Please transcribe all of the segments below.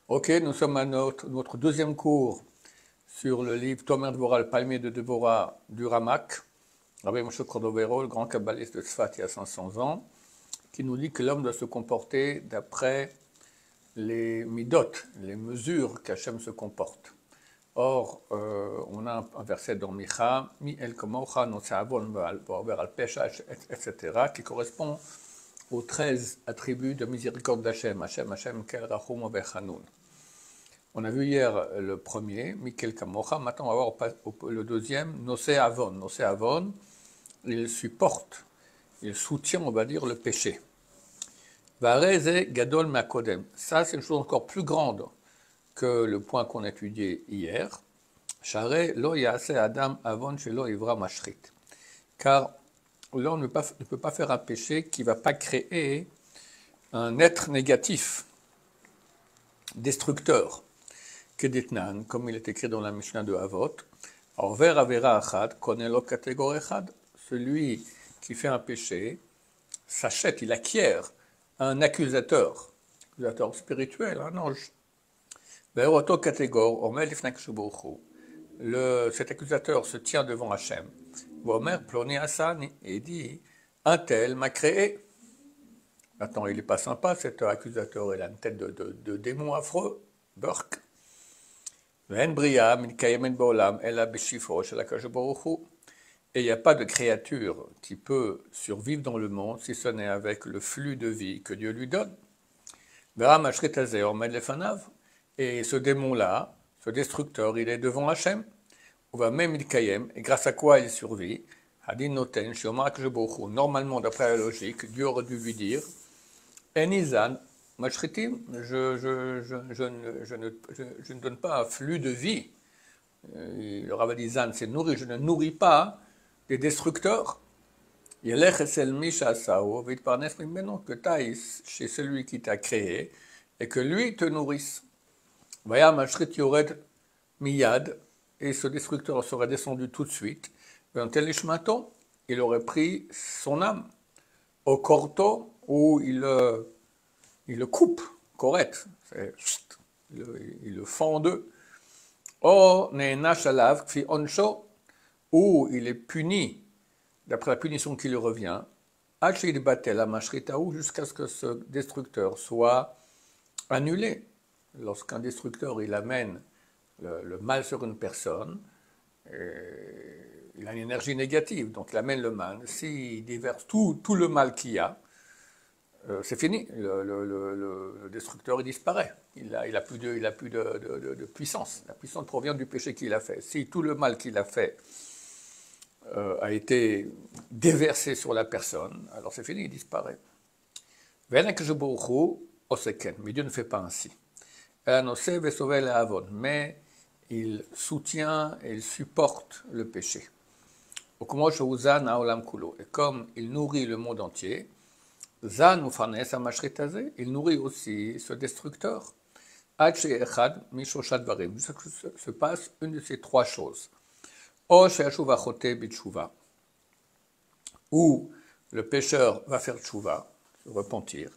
Ok, nous sommes à notre deuxième cours sur le livre Tomer Dvorah, le palmier de Devorah du Ramak, Rabbi Moshe Cordovero, le grand kabbaliste de Tzfat il y a 500 ans, qui nous dit que l'homme doit se comporter d'après les midot, les mesures qu'Hachem se comporte. Or, on a un verset dans Micha, Mi el kamocha no se'avon va'over al pesha, etc., qui correspond aux 13 attributs de miséricorde d'Hachem. Hachem, kel rachum vechanoun. On a vu hier le premier, Mikel Kamocha. Maintenant, on va voir le deuxième, Nosé Avon. Nosé Avon, il supporte, il soutient, on va dire, le péché. Vareze Gadol Makodem. Ça, c'est une chose encore plus grande que le point qu'on a étudié hier. Share lo yase Adam Avon shelo ivra mashrit. Car l'homme ne peut pas faire un péché qui ne va pas créer un être négatif, destructeur. Keditnan, comme il est écrit dans la Mishnah de Avot, Orver Avera Achad, Konelo Kategor Echad, celui qui fait un péché s'achète, il acquiert un accusateur spirituel, un ange. Veroto Kategor, Omer Lifnak Shubuchu, cet accusateur se tient devant Hachem. Vomer Ploni Hassan, et dit, un tel m'a créé. Maintenant, il n'est pas sympa, cet accusateur, il a une tête de démon affreux, Burk. Et il n'y a pas de créature qui peut survivre dans le monde si ce n'est avec le flux de vie que Dieu lui donne. Et ce démon-là, ce destructeur, il est devant Hachem. Et grâce à quoi il survit. Normalement, d'après la logique, Dieu aurait dû lui dire Enizan, Mashritim, je ne donne pas un flux de vie. Le Ravadizan s'est nourri, je ne nourris pas des destructeurs. Mais non, que tu ailles chez celui qui t'a créé et que lui te nourrisse. Vaya Mashrit Yored Miyad, et ce destructeur serait descendu tout de suite. Il aurait pris son âme au corto où il le coupe, correct, il le fend en deux. Or, où il est puni, d'après la punition qui lui revient, jusqu'à ce que ce destructeur soit annulé. Lorsqu'un destructeur il amène le mal sur une personne, il a une énergie négative, donc il amène le mal. S'il déverse tout le mal qu'il y a, c'est fini, le destructeur il disparaît, il a plus de puissance, la puissance provient du péché qu'il a fait. Si tout le mal qu'il a fait a été déversé sur la personne, alors c'est fini, il disparaît. Mais Dieu ne fait pas ainsi. Mais il soutient et il supporte le péché. Et comme il nourrit le monde entier, il nourrit aussi ce destructeur. Jusqu'à ce que se passe une de ces trois choses. Ou le pécheur va faire tchouva, se repentir.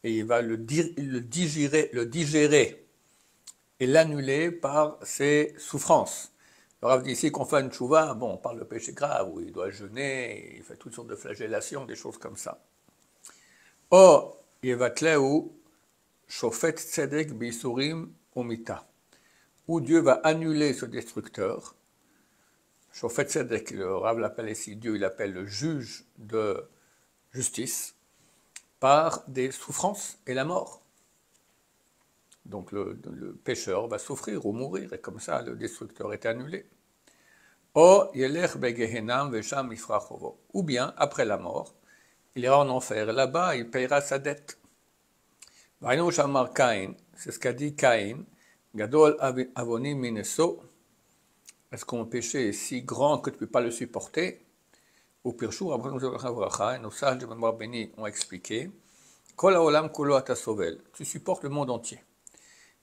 Et il va le digérer et l'annuler par ses souffrances. Le Rav dit ici qu'on fait une tchouva, bon, on parle de péché grave, où il doit jeûner, il fait toutes sortes de flagellations, des choses comme ça. Or, Yevatleu, Shofet Tzedek Bisurim Umita, où Dieu va annuler ce destructeur. Shofet Tzedek, le Rav l'appelle ici, Dieu il appelle le juge de justice, par des souffrances et la mort. Donc le pécheur va souffrir ou mourir, et comme ça le destructeur est annulé. Ou bien, après la mort, il ira en enfer, et là-bas il paiera sa dette. C'est ce qu'a dit Caïn, Gadol avoni mineso, est-ce que mon péché est si grand que tu ne peux pas le supporter? Ou Pirchou, et nos sages de mémoire bénie ont expliqué, tu supportes le monde entier.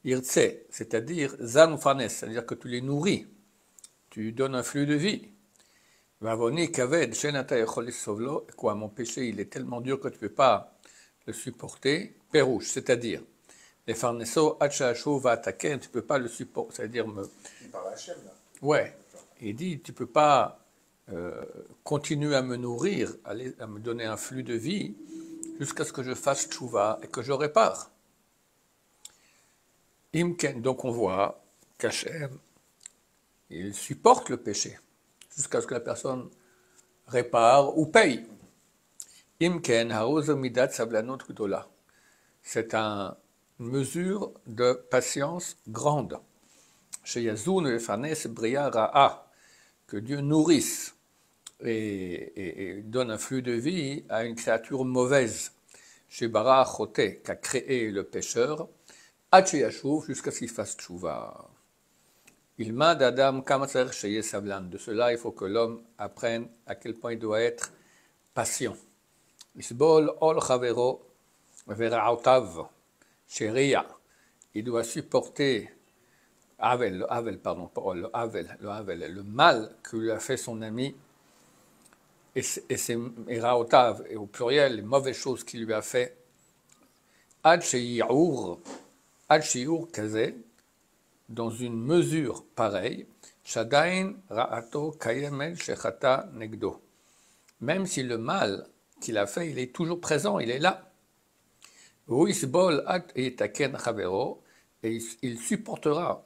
Irtse, c'est-à-dire zan ou farnes, c'est-à-dire que tu les nourris, tu donnes un flux de vie. Vavoni kaved shenata yechol sovlo, quoi, mon péché il est tellement dur que tu ne peux pas le supporter, pérouche, c'est-à-dire, les farnesso, hachachou, va attaquer, tu ne peux pas le supporter, c'est-à-dire me... Il parle à Hachem, là. Ouais, il dit, tu ne peux pas continuer à me nourrir, à me donner un flux de vie, jusqu'à ce que je fasse tchouva et que je répare. Imken, donc on voit qu'Hachem, il supporte le péché, jusqu'à ce que la personne répare ou paye. Imken, haozomidat sablanot gdola. C'est une mesure de patience grande. Chez Yazoun et Fanes Bria Ra'a, que Dieu nourrisse et donne un flux de vie à une créature mauvaise. Chez Bara Choté, qu'a créé le pécheur, Hacheyashuv, jusqu'à ce qu'il fasse tchouva. Il m'a d'Adam Kamaser Sheye Savlan. De cela, il faut que l'homme apprenne à quel point il doit être patient. Isbol ol chavero vera'otav sheria. Il doit supporter le mal que lui a fait son ami et raotav, et au pluriel, les mauvaises choses qu'il lui a fait. Ad sheyi'ur kazé, dans une mesure pareille, Shadain Ra'ato Kayemel Shechata Negdo. Même si le mal qu'il a fait, il est toujours présent, il est là. Et il supportera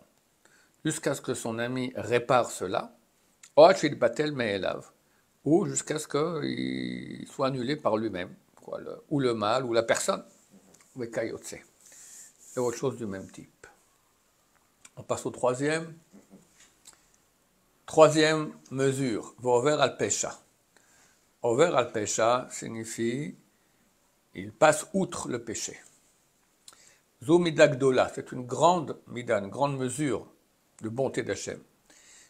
jusqu'à ce que son ami répare cela, ou jusqu'à ce qu'il soit annulé par lui-même, ou le mal, ou la personne, et autre chose du même type. On passe au troisième. Troisième mesure, Vover al Pesha. Over al Pesha signifie il passe outre le péché. Zomida Gdola, c'est une grande mida, une grande mesure de bonté d'Hachem.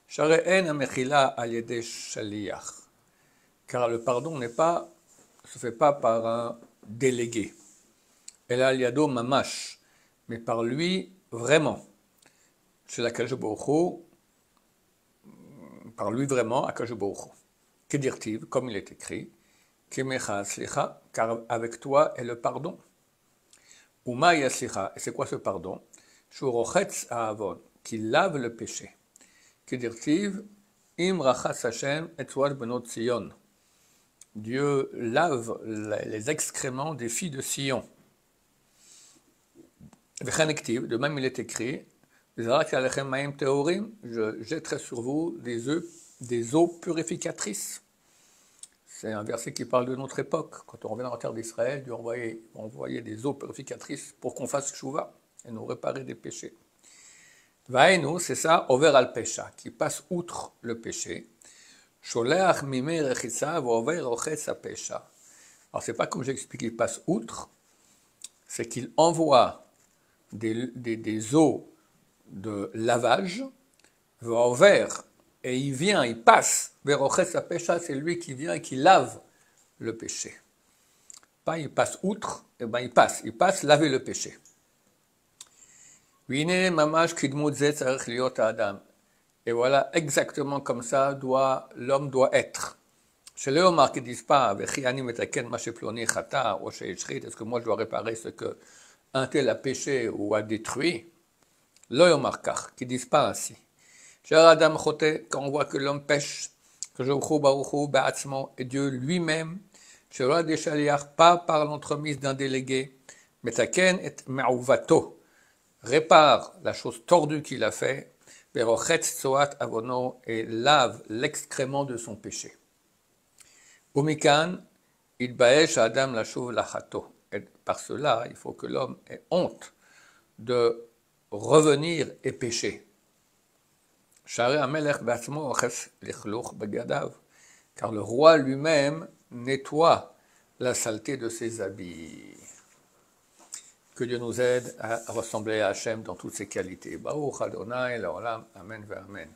Share'en amechila al yedei shaliach. Car le pardon ne se fait pas par un délégué. El al yado mamash, mais par lui vraiment. Chez la Kajbocho, par lui vraiment, à Kajbocho. Que dire-t-il, comme il est écrit, Kemecha slicha, car avec toi est le pardon. Uma yaslicha, et c'est quoi ce pardon? Shurochetz aavon, qui lave le péché. Que dire-t-il, Im rachas Hashem etzwat benot Sion. Dieu lave les excréments des filles de Sion. De même il est écrit, je jetterai sur vous des eaux purificatrices. C'est un verset qui parle de notre époque. Quand on revient dans la terre d'Israël, Dieu envoyait des eaux purificatrices pour qu'on fasse tchouva et nous réparer des péchés. Vaenu, c'est ça, over al pesha, qui passe outre le péché. Sholeach mimei rechitza vover rochetz pesha. Alors c'est pas comme j'explique, il passe outre, c'est qu'il envoie des eaux de lavage, vers, et il vient, il passe, vers Pesha, c'est lui qui vient et qui lave le péché. Pas il passe outre, et ben il passe laver le péché. Et voilà exactement comme ça l'homme doit être. Chez les hommes qui ne disent pas, est-ce que moi je dois réparer ce que un tel a péché ou a détruit? L'oyomarkar, qui ne disent pas ainsi. Adam Choté, quand on voit que l'homme pêche, que et Dieu lui-même, pas par l'entremise d'un délégué, mais taken et ma'uvato, répare la chose tordue qu'il a fait, et lave l'excrément de son péché. Umikan, il baesh Adam la chouv lachato. Et par cela, il faut que l'homme ait honte de revenir et pécher. Car le roi lui-même nettoie la saleté de ses habits. Que Dieu nous aide à ressembler à Hachem dans toutes ses qualités. Baruch Adonai, l'olam, amen, amen.